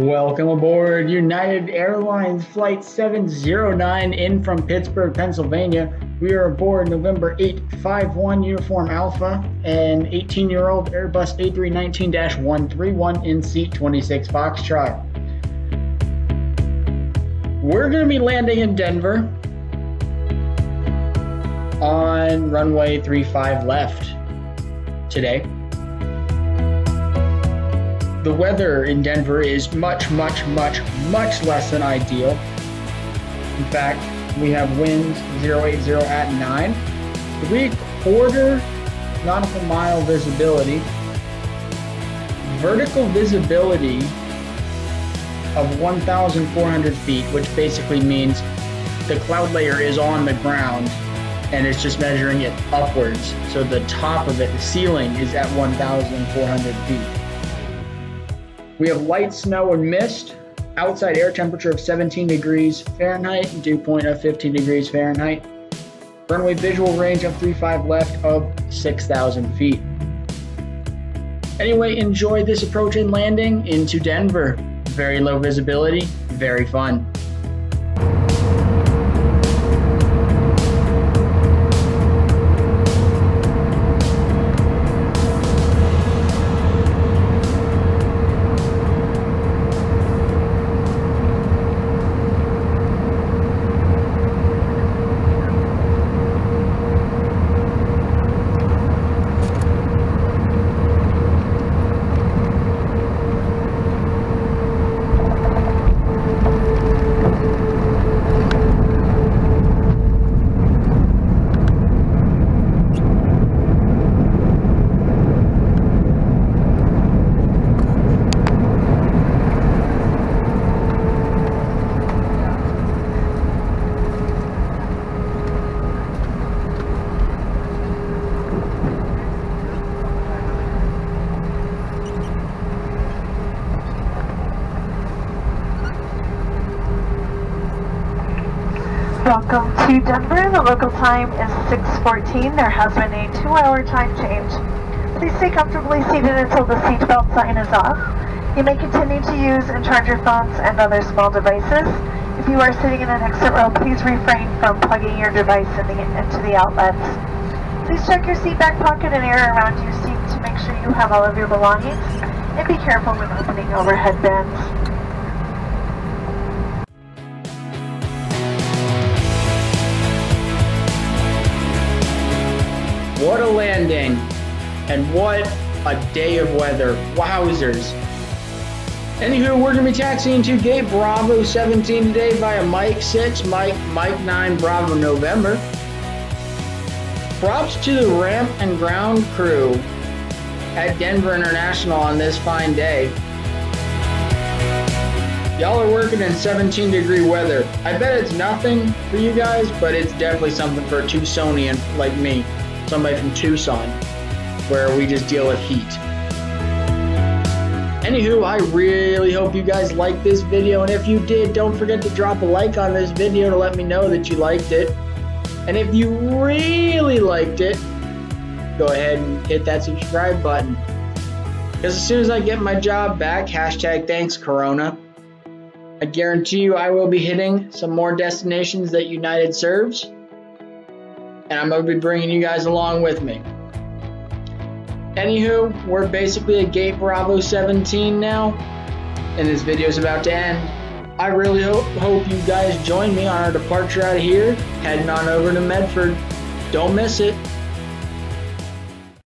Welcome aboard United Airlines Flight 709 in from Pittsburgh, Pennsylvania. We are aboard November 851 Uniform Alpha, an 18-year-old Airbus A319-131 in seat 26 Foxtrot. We're going to be landing in Denver on runway 35 left today. The weather in Denver is much less than ideal. In fact, we have winds 080 at 9, 3/4 nautical mile visibility, vertical visibility of 1,400 feet, which basically means the cloud layer is on the ground and it's just measuring it upwards. So the top of it, the ceiling, is at 1,400 feet. We have light snow and mist, outside air temperature of 17 degrees Fahrenheit, dew point of 15 degrees Fahrenheit, runway visual range of 35 left of 6,000 feet. Anyway, enjoy this approach and landing into Denver. Very low visibility, very fun. Welcome to Denver. The local time is 6:14. There has been a 2-hour time change. Please stay comfortably seated until the seatbelt sign is off. You may continue to use and charge your phones and other small devices. If you are sitting in an exit row, please refrain from plugging your device into the outlets. Please check your seat back pocket and area around your seat to make sure you have all of your belongings, and be careful when opening overhead bins. What a landing, and what a day of weather. Wowzers. Anywho, we're going to be taxiing to gate Bravo 17 today via Mike 6, Mike 9, Bravo November. Props to the ramp and ground crew at Denver International on this fine day. Y'all are working in 17-degree weather. I bet it's nothing for you guys, but it's definitely something for a Tucsonian like me. Somebody from Tucson, where we just deal with heat. Anywho, I really hope you guys liked this video, and if you did, don't forget to drop a like on this video to let me know that you liked it. And if you really liked it, go ahead and hit that subscribe button. Because as soon as I get my job back, #thanks Corona, I guarantee you I will be hitting some more destinations that United serves. And I'm going to be bringing you guys along with me. Anywho, we're basically at gate Bravo 17 now, and this video is about to end. I really hope you guys join me on our departure out of here, heading on over to Medford. Don't miss it.